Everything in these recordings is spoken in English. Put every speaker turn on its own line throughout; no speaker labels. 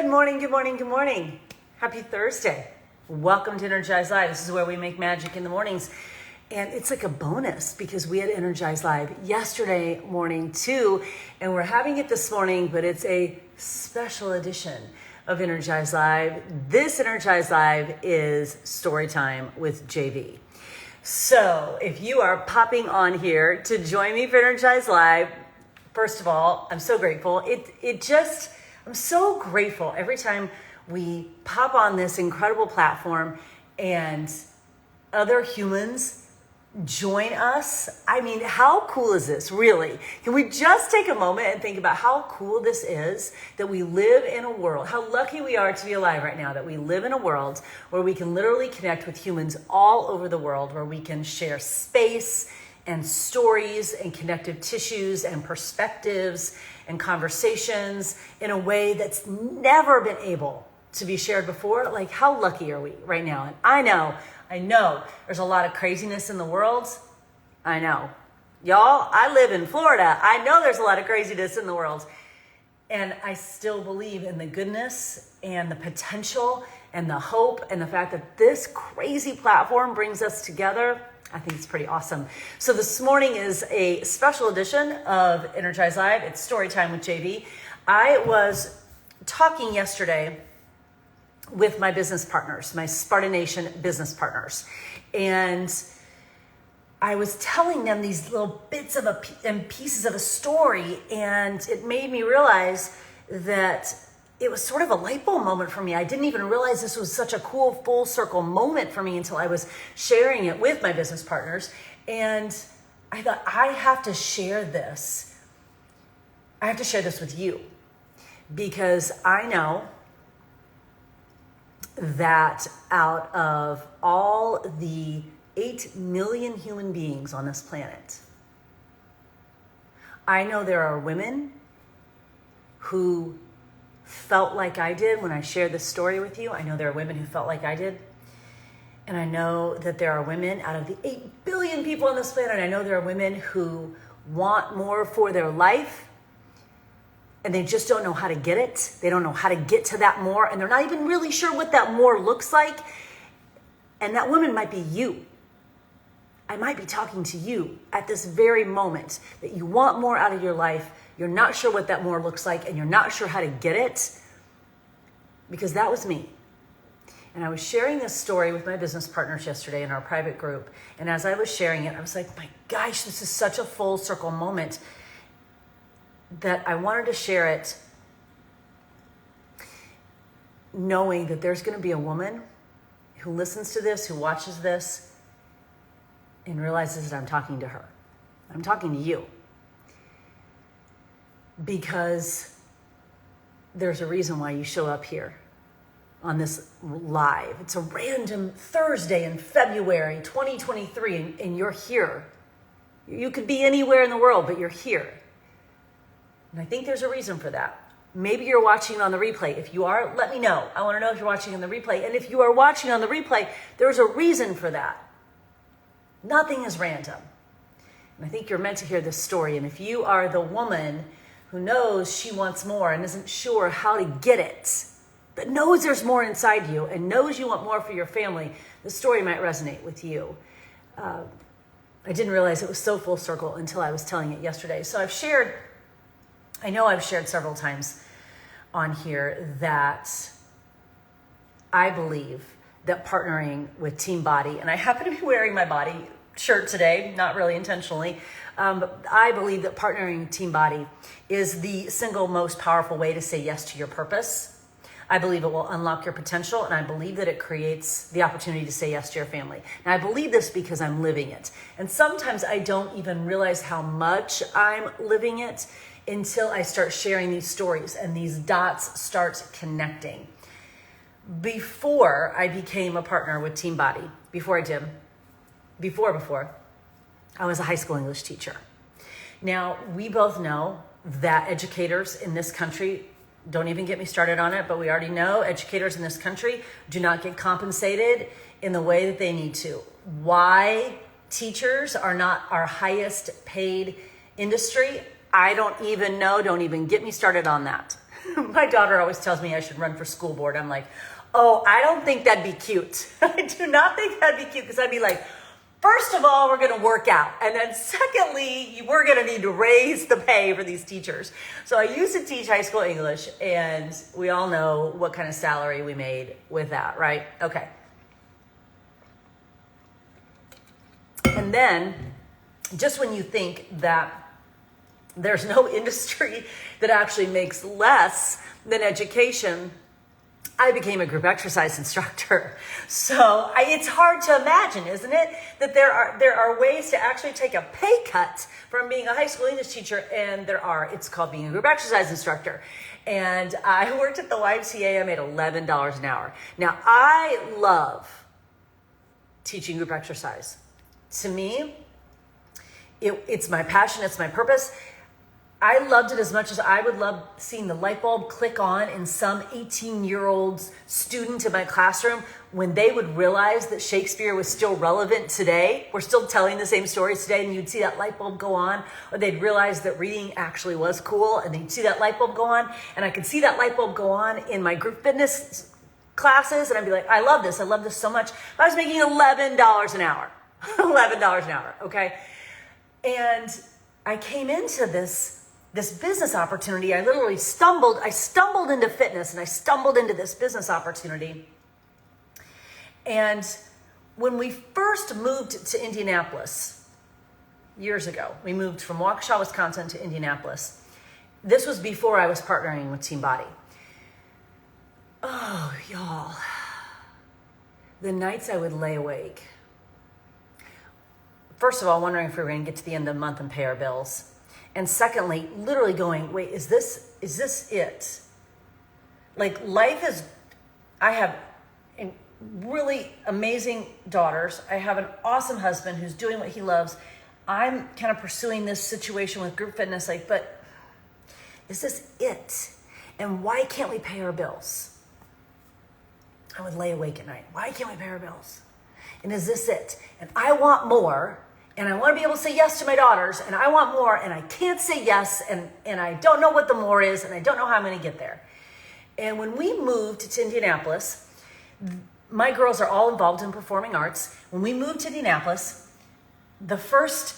Good morning, good morning, good morning. Happy Thursday. Welcome to Energize Live. This is where we make magic in the mornings. And it's like a bonus because we had Energize Live yesterday morning too. And we're having it this morning, but it's a special edition of Energize Live. This Energize Live is story time with JV. So if you are popping on here to join me for Energize Live, first of all, I'm so grateful. I'm so grateful every time we pop on this incredible platform and other humans join us. I mean, how cool is this, really? Can we just take a moment and think about how cool this is that we live in a world, how lucky we are to be alive right now, that we live in a world where we can literally connect with humans all over the world, where we can share space and stories and connective tissues and perspectives and conversations in a way that's never been able to be shared before. Like, how lucky are we right now? And I know there's a lot of craziness in the world. I know. Y'all, I live in Florida. I know there's a lot of craziness in the world. And I still believe in the goodness and the potential and the hope and the fact that this crazy platform brings us together. I think it's pretty awesome. So this morning is a special edition of Energize Live. It's story time with JV. I was talking yesterday with my business partners, my Spartan Nation business partners. And I was telling them these little bits and pieces of a story. And it made me realize that it was sort of a light bulb moment for me. I didn't even realize this was such a cool full circle moment for me until I was sharing it with my business partners. And I thought, I have to share this. I have to share this with you because I know that out of all the 8 million human beings on this planet, I know there are women who felt like I did when I shared this story with you. I know there are women who felt like I did. And I know that there are women out of the 8 billion people on this planet. I know there are women who want more for their life and they just don't know how to get it. They don't know how to get to that more. And they're not even really sure what that more looks like. And that woman might be you. I might be talking to you at this very moment that you want more out of your life. You're not sure what that more looks like, and you're not sure how to get it, because that was me. And I was sharing this story with my business partners yesterday in our private group. And as I was sharing it, I was like, my gosh, this is such a full circle moment that I wanted to share it knowing that there's going to be a woman who listens to this, who watches this, and realizes that I'm talking to her. I'm talking to you. Because there's a reason why you show up here on this live. It's a random Thursday in February 2023, and you're here. You could be anywhere in the world, but you're here. And I think there's a reason for that. Maybe you're watching on the replay. If you are, let me know. I want to know if you're watching on the replay. And if you are watching on the replay, there's a reason for that. Nothing is random. And I think you're meant to hear this story. And if you are the woman who knows she wants more and isn't sure how to get it, but knows there's more inside you and knows you want more for your family, the story might resonate with you. I didn't realize it was so full circle until I was telling it yesterday. So I've shared several times on here that I believe that partnering with Team Body, and I happen to be wearing my Body shirt today, not really intentionally, but I believe that partnering with Team Body is the single most powerful way to say yes to your purpose. I believe it will unlock your potential, and I believe that it creates the opportunity to say yes to your family. And I believe this because I'm living it. And sometimes I don't even realize how much I'm living it until I start sharing these stories and these dots start connecting. Before I became a partner with Team Body, before I was a high school English teacher. Now, we both know that educators in this country, don't even get me started on it, but we already know educators in this country do not get compensated in the way that they need to. Why teachers are not our highest paid industry, I don't even know. Don't even get me started on that. My daughter always tells me I should run for school board. I'm like, oh, I don't think that'd be cute. I do not think that'd be cute because I'd be like, first of all, we're going to work out. And then secondly, we're going to need to raise the pay for these teachers. So I used to teach high school English, and we all know what kind of salary we made with that, right? Okay. And then just when you think that there's no industry that actually makes less than education, I became a group exercise instructor. So it's hard to imagine, isn't it, that there are ways to actually take a pay cut from being a high school English teacher, and it's called being a group exercise instructor. And I worked at the YMCA. I made $11 an hour. Now, I love teaching group exercise. To me, it's my passion, it's my purpose. I loved it as much as I would love seeing the light bulb click on in some 18-year-old student in my classroom when they would realize that Shakespeare was still relevant today. We're still telling the same stories today, and you'd see that light bulb go on, or they'd realize that reading actually was cool, and they'd see that light bulb go on, and I could see that light bulb go on in my group fitness classes, and I'd be like, I love this so much. I was making $11 an hour. $11 an hour, okay? And I came into this business opportunity. I stumbled into fitness, and I stumbled into this business opportunity. And when we first moved to Indianapolis years ago, we moved from Waukesha, Wisconsin to Indianapolis. This was before I was partnering with Team Body. Oh, y'all, the nights I would lay awake. First of all, wondering if we were going to get to the end of the month and pay our bills. And secondly, literally going, wait, is this it? Like, I have really amazing daughters. I have an awesome husband who's doing what he loves. I'm kind of pursuing this situation with group fitness, but is this it? And why can't we pay our bills? I would lay awake at night. Why can't we pay our bills? And is this it? And I want more. And I want to be able to say yes to my daughters, and I want more, and I can't say yes, and I don't know what the more is, and I don't know how I'm going to get there. And when we moved to Indianapolis, my girls are all involved in performing arts. When we moved to Indianapolis, the first,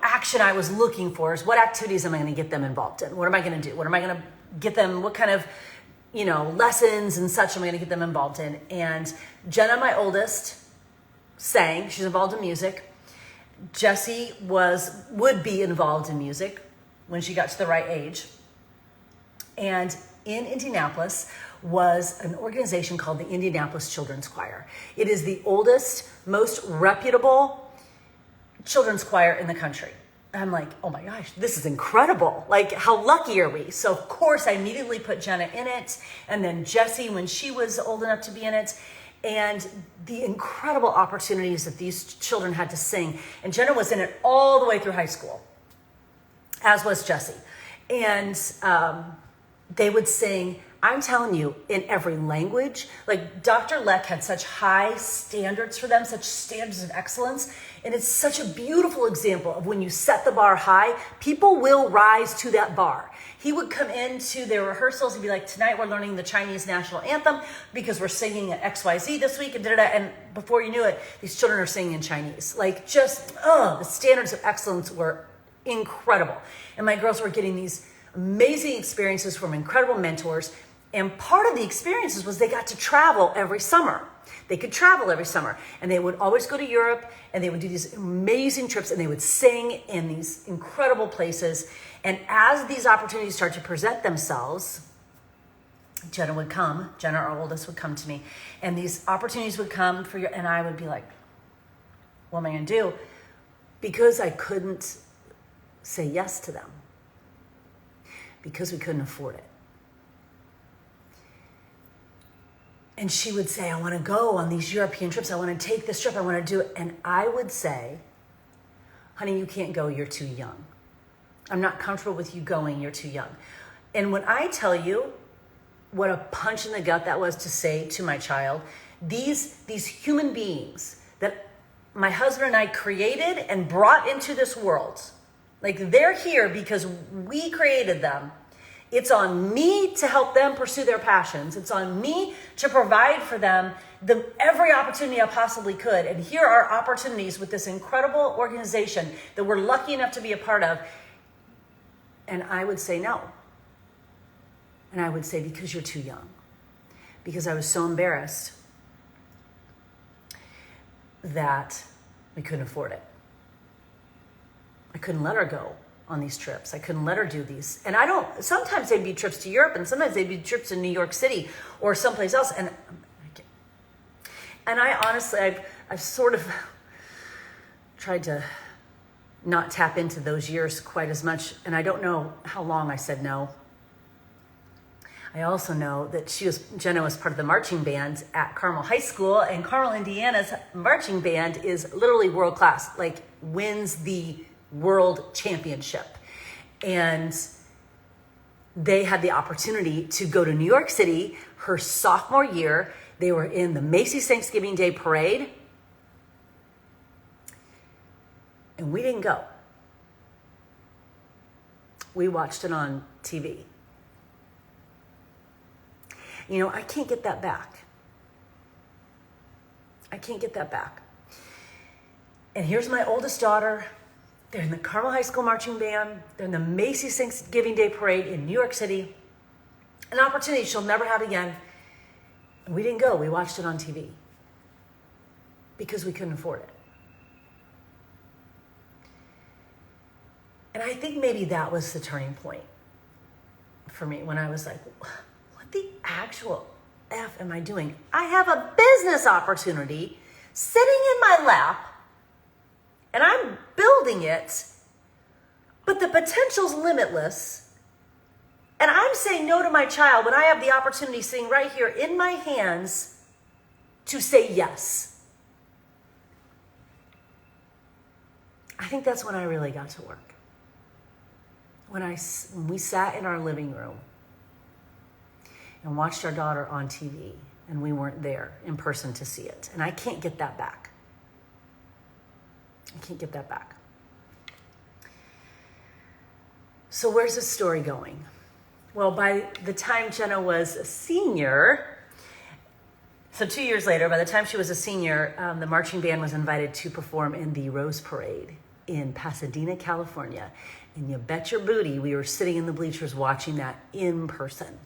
action I was looking for is what activities am I going to get them involved in? What am I going to do? What am I going to get them? What kind of, lessons and such am I going to get them involved in? And Jenna, my oldest, sang. She's involved in music. Jessie would be involved in music when she got to the right age. And in Indianapolis was an organization called the Indianapolis Children's Choir. It is the oldest, most reputable children's choir in the country. I'm like, oh my gosh, this is incredible. Like, how lucky are we? So of course I immediately put Jenna in it, and then Jessie when she was old enough to be in it. And the incredible opportunities that these children had to sing. And Jenna was in it all the way through high school, as was Jessie. And they would sing, I'm telling you, in every language. Like, Dr. Leck had such high standards for them, such standards of excellence. And it's such a beautiful example of when you set the bar high, people will rise to that bar. He would come into their rehearsals and be like, tonight we're learning the Chinese national anthem because we're singing at XYZ this week, and da-da-da. And before you knew it, these children are singing in Chinese. Like, the standards of excellence were incredible. And my girls were getting these amazing experiences from incredible mentors. And part of the experiences was they got to travel every summer. They could travel every summer, and they would always go to Europe, and they would do these amazing trips, and they would sing in these incredible places. And as these opportunities start to present themselves, Jenna, our oldest, would come to me, and these opportunities would come and I would be like, what am I going to do? Because I couldn't say yes to them, because we couldn't afford it. And she would say, I want to go on these European trips. I want to take this trip. I want to do it. And I would say, honey, you can't go. You're too young. I'm not comfortable with you going. You're too young. And when I tell you what a punch in the gut that was to say to my child, these human beings that my husband and I created and brought into this world, like, they're here because we created them. It's on me to help them pursue their passions. It's on me to provide for them every opportunity I possibly could. And here are opportunities with this incredible organization that we're lucky enough to be a part of. And I would say no. And I would say, because you're too young. Because I was so embarrassed that we couldn't afford it. I couldn't let her go on these trips. I couldn't let her do these. And sometimes they'd be trips to Europe, and sometimes they'd be trips to New York City or someplace else. And I honestly, I've sort of tried to not tap into those years quite as much. And I don't know how long I said no. I also know that Jenna was part of the marching band at Carmel High School, and Carmel, Indiana's marching band is literally world class, like wins the world championship. And they had the opportunity to go to New York City her sophomore year. They were in the Macy's Thanksgiving Day Parade, and we didn't go. We watched it on TV. You know, I can't get that back. I can't get that back. And here's my oldest daughter. They're in the Carmel High School marching band. They're in the Macy's Thanksgiving Day Parade in New York City. An opportunity she'll never have again. And we didn't go. We watched it on TV because we couldn't afford it. And I think maybe that was the turning point for me when I was like, what the actual F am I doing? I have a business opportunity sitting in my lap, and I'm building it, but the potential's limitless. And I'm saying no to my child when I have the opportunity sitting right here in my hands to say yes. I think that's when I really got to work. When we sat in our living room and watched our daughter on TV, and we weren't there in person to see it. And I can't get that back. I can't get that back. So where's this story going? Well, by the time Jenna was a senior, so 2 years later, by the time she was a senior, the marching band was invited to perform in the Rose Parade in Pasadena, California. And you bet your booty we were sitting in the bleachers watching that in person.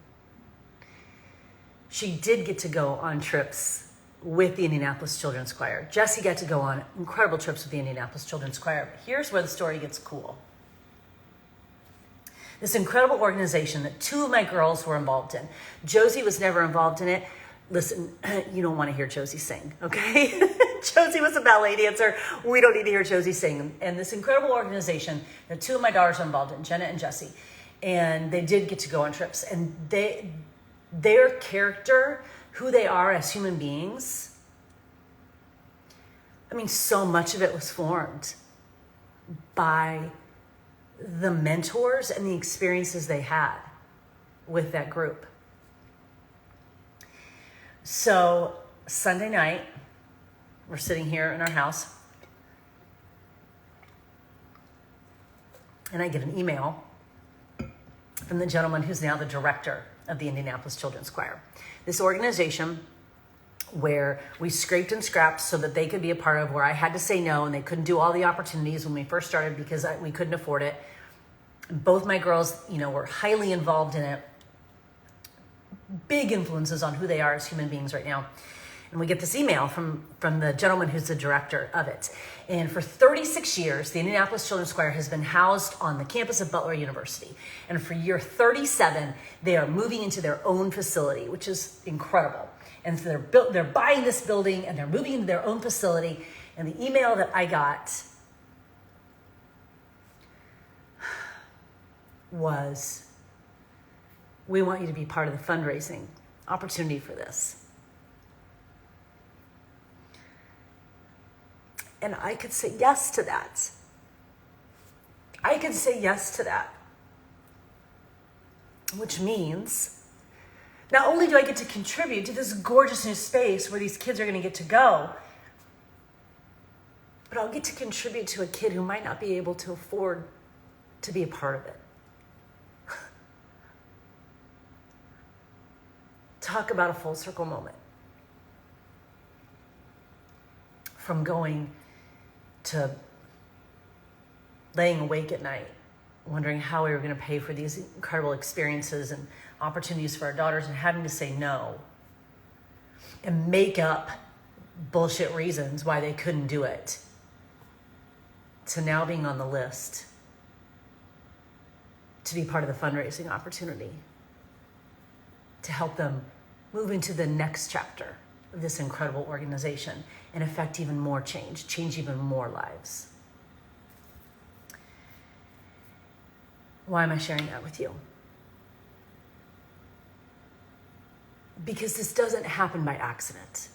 She did get to go on trips with the Indianapolis Children's Choir. Jessie got to go on incredible trips with the Indianapolis Children's Choir. But here's where the story gets cool. This incredible organization that two of my girls were involved in. Josie was never involved in it. Listen, you don't want to hear Josie sing, okay? Josie was a ballet dancer. We don't need to hear Josie sing. And this incredible organization that two of my daughters are involved in, Jenna and Jessie, and they did get to go on trips. And their character, who they are as human beings, I mean, so much of it was formed by the mentors and the experiences they had with that group. So Sunday night, we're sitting here in our house, and I get an email from the gentleman who's now the director of the Indianapolis Children's Choir. This organization where we scraped and scrapped so that they could be a part of, where I had to say no, and they couldn't do all the opportunities when we first started because we couldn't afford it. Both my girls, were highly involved in it. Big influences on who they are as human beings right now. And we get this email from the gentleman who's the director of it. And for 36 years, the Indianapolis Children's Choir has been housed on the campus of Butler University. And for year 37, they are moving into their own facility, which is incredible. And so they're buying this building and they're moving into their own facility. And the email that I got was, we want you to be part of the fundraising opportunity for this. And I could say yes to that. I could say yes to that. Which means not only do I get to contribute to this gorgeous new space where these kids are going to get to go, but I'll get to contribute to a kid who might not be able to afford to be a part of it. talk about a full circle moment. From going to laying awake at night, wondering how we were going to pay for these incredible experiences and opportunities for our daughters, and having to say no and make up bullshit reasons why they couldn't do it, to now being on the list to be part of the fundraising opportunity to help them move into the next chapter of this incredible organization and affect even more change even more lives. Why am I sharing that with you? Because this doesn't happen by accident.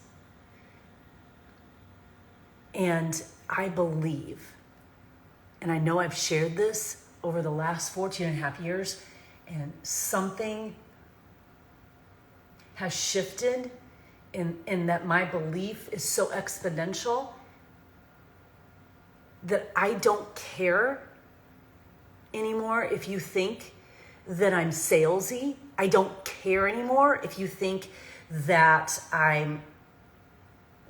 And I believe, and I know I've shared this over the last 14.5 years, and something has shifted in that my belief is so exponential that I don't care anymore if you think that I'm salesy. I don't care anymore if you think that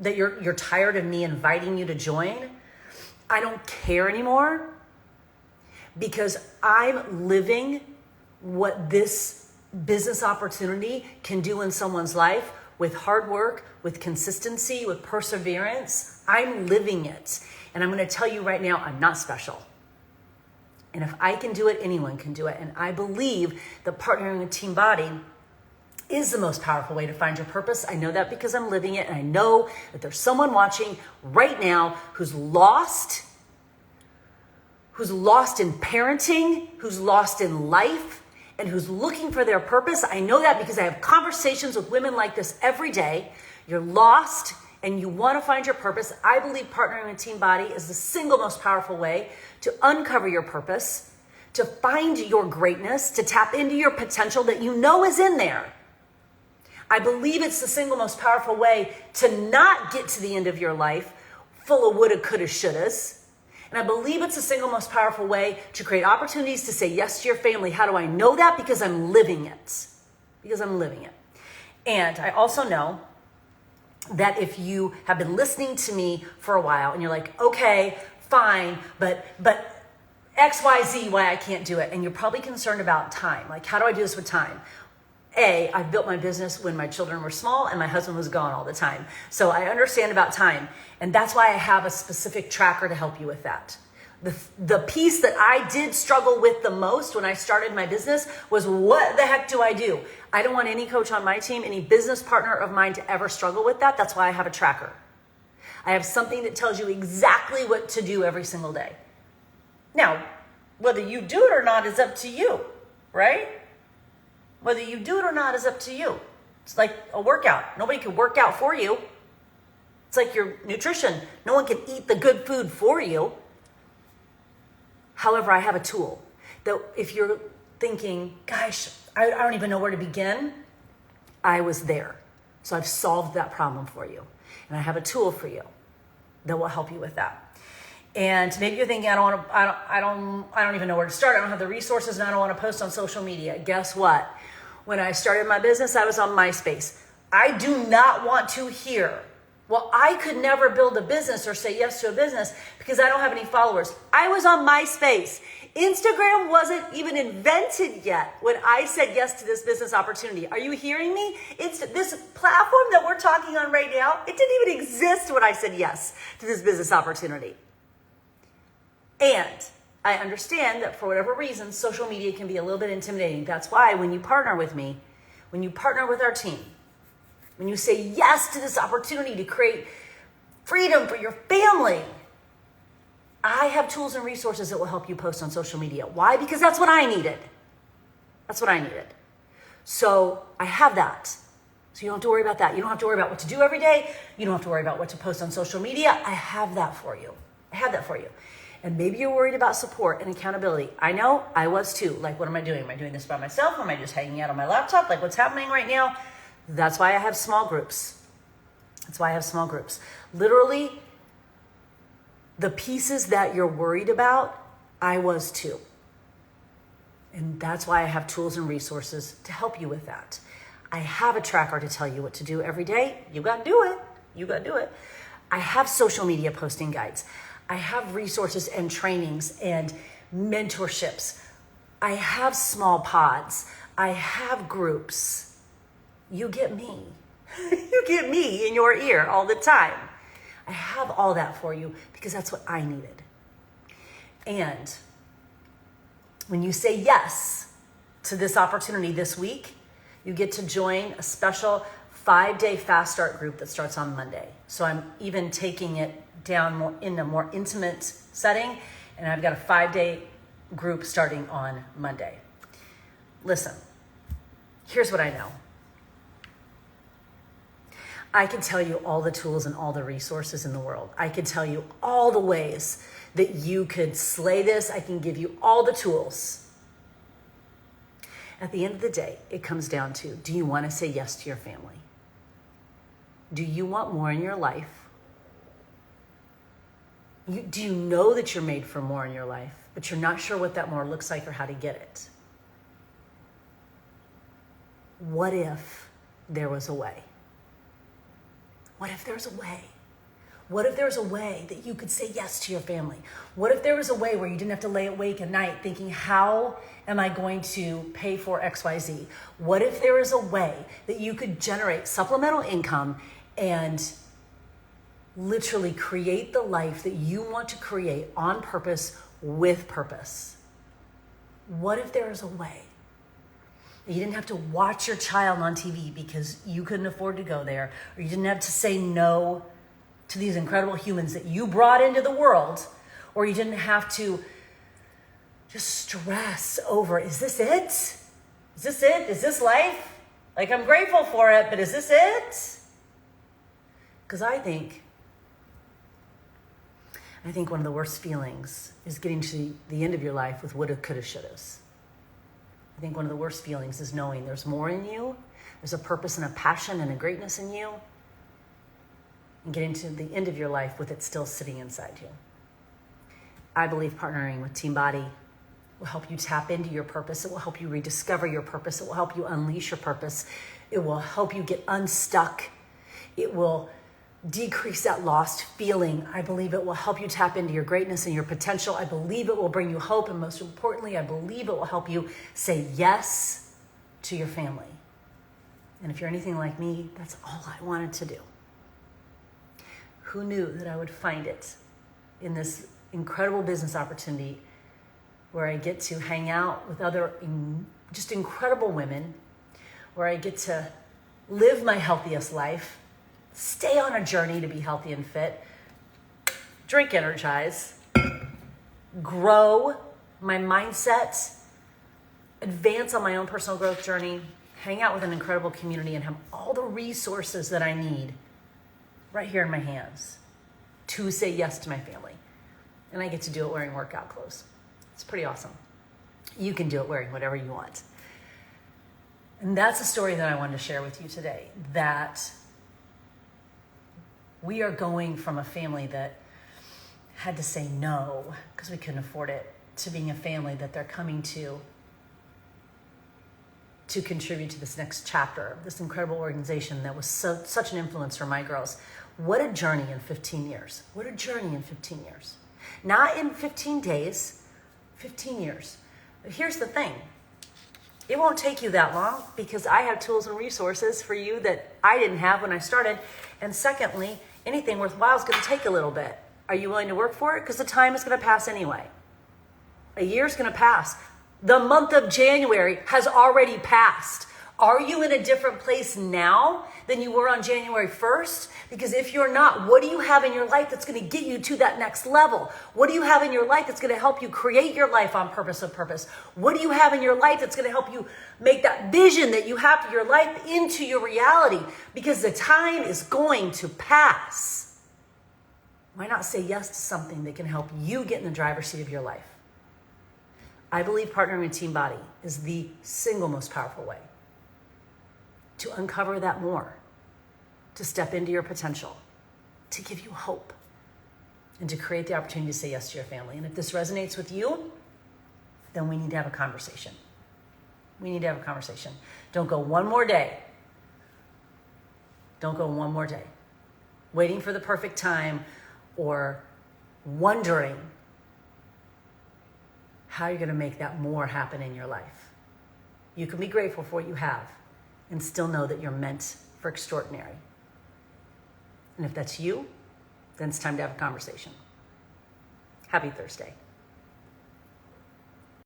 you're tired of me inviting you to join. I don't care anymore, because I'm living what this business opportunity can do in someone's life with hard work, with consistency, with perseverance. I'm living it. And I'm going to tell you right now, I'm not special. And if I can do it, anyone can do it. And I believe that partnering with Team Body is the most powerful way to find your purpose. I know that because I'm living it. And I know that there's someone watching right now who's lost in parenting, who's lost in life, and who's looking for their purpose. I know that because I have conversations with women like this every day. You're lost and you want to find your purpose. I believe partnering with Team Body is the single most powerful way to uncover your purpose, to find your greatness, to tap into your potential that you know is in there. I believe it's the single most powerful way to not get to the end of your life full of woulda, coulda, shouldas. And I believe it's the single most powerful way to create opportunities to say yes to your family. How do I know that? Because I'm living it. Because I'm living it. And I also know that if you have been listening to me for a while and you're like, okay, fine, but X, Y, Z, why I can't do it. And you're probably concerned about time. Like, how do I do this with time? I built my business when my children were small and my husband was gone all the time. So I understand about time. And that's why I have a specific tracker to help you with that. The piece that I did struggle with the most when I started my business was, what the heck do I do? I don't want any coach on my team, any business partner of mine to ever struggle with that. That's why I have a tracker. I have something that tells you exactly what to do every single day. Now, whether you do it or not is up to you, right? Whether you do it or not is up to you. It's like a workout. Nobody can work out for you. It's like your nutrition. No one can eat the good food for you. However, I have a tool that if you're thinking, gosh, I don't even know where to begin, I was there. So I've solved that problem for you. And I have a tool for you that will help you with that. And maybe you're thinking, I don't even know where to start. I don't have the resources and I don't want to post on social media. Guess what? When I started my business, I was on MySpace. I do not want to hear, well, I could never build a business or say yes to a business because I don't have any followers. I was on MySpace. Instagram wasn't even invented yet when I said yes to this business opportunity. Are you hearing me? This platform that we're talking on right now, it didn't even exist when I said yes to this business opportunity. And I understand that for whatever reason, social media can be a little bit intimidating. That's why when you partner with me, when you partner with our team, when you say yes to this opportunity to create freedom for your family, I have tools and resources that will help you post on social media. Why? Because that's what I needed. That's what I needed. So I have that. So you don't have to worry about that. You don't have to worry about what to do every day. You don't have to worry about what to post on social media. I have that for you. I have that for you. And maybe you're worried about support and accountability. I know, I was too. Like, what am I doing? Am I doing this by myself? Am I just hanging out on my laptop? Like, what's happening right now? That's why I have small groups. That's why I have small groups. Literally, the pieces that you're worried about, I was too. And that's why I have tools and resources to help you with that. I have a tracker to tell you what to do every day. You got to do it. You got to do it. I have social media posting guides. I have resources and trainings and mentorships. I have small pods. I have groups. You get me. You get me in your ear all the time. I have all that for you because that's what I needed. And when you say yes to this opportunity this week, you get to join a special 5-day fast start group that starts on Monday. So I'm even taking it down more in a more intimate setting, and I've got a 5-day group starting on Monday. Listen, here's what I know. I can tell you all the tools and all the resources in the world. I can tell you all the ways that you could slay this. I can give you all the tools. At the end of the day, it comes down to, do you want to say yes to your family? Do you want more in your life? Do you know that you're made for more in your life, but you're not sure what that more looks like or how to get it? What if there was a way? What if there's a way? What if there's a way that you could say yes to your family? What if there was a way where you didn't have to lay awake at night thinking, how am I going to pay for XYZ? What if there was a way that you could generate supplemental income and literally create the life that you want to create on purpose with purpose? What if there was a way that you didn't have to watch your child on TV because you couldn't afford to go there, or you didn't have to say no to these incredible humans that you brought into the world, or you didn't have to just stress over, is this it? Is this it? Is this life? Like, I'm grateful for it, but is this it? Because I think one of the worst feelings is getting to the end of your life with woulda, coulda, shouldas. I think one of the worst feelings is knowing there's more in you, there's a purpose and a passion and a greatness in you, and getting to the end of your life with it still sitting inside you. I believe partnering with Team Body will help you tap into your purpose. It will help you rediscover your purpose. It will help you unleash your purpose. It will help you get unstuck. It will decrease that lost feeling. I believe it will help you tap into your greatness and your potential. I believe it will bring you hope. And most importantly, I believe it will help you say yes to your family. And if you're anything like me, that's all I wanted to do. Who knew that I would find it in this incredible business opportunity where I get to hang out with other just incredible women, where I get to live my healthiest life, stay on a journey to be healthy and fit, drink Energize, grow my mindset, advance on my own personal growth journey, hang out with an incredible community, and have all the resources that I need right here in my hands to say yes to my family. And I get to do it wearing workout clothes. It's pretty awesome. You can do it wearing whatever you want. And that's a story that I wanted to share with you today, that we are going from a family that had to say no because we couldn't afford it, to being a family that they're coming to contribute to this next chapter, this incredible organization that was such an influence for my girls. What a journey in 15 years. What a journey in 15 years. Not in 15 days, 15 years. But here's the thing. It won't take you that long because I have tools and resources for you that I didn't have when I started. And secondly, anything worthwhile is going to take a little bit. Are you willing to work for it? Because the time is going to pass anyway. A year's going to pass. The month of January has already passed. Are you in a different place now than you were on January 1st? Because if you're not, what do you have in your life that's going to get you to that next level? What do you have in your life that's going to help you create your life on purpose of purpose? What do you have in your life that's going to help you make that vision that you have for your life into your reality? Because the time is going to pass. Why not say yes to something that can help you get in the driver's seat of your life? I believe partnering with Team Body is the single most powerful way to uncover that more, to step into your potential, to give you hope, and to create the opportunity to say yes to your family. And if this resonates with you, then we need to have a conversation. We need to have a conversation. Don't go one more day Don't go one more day waiting for the perfect time or wondering how you're going to make that more happen in your life. You can be grateful for what you have and still know that you're meant for extraordinary. And if that's you, then it's time to have a conversation. Happy Thursday.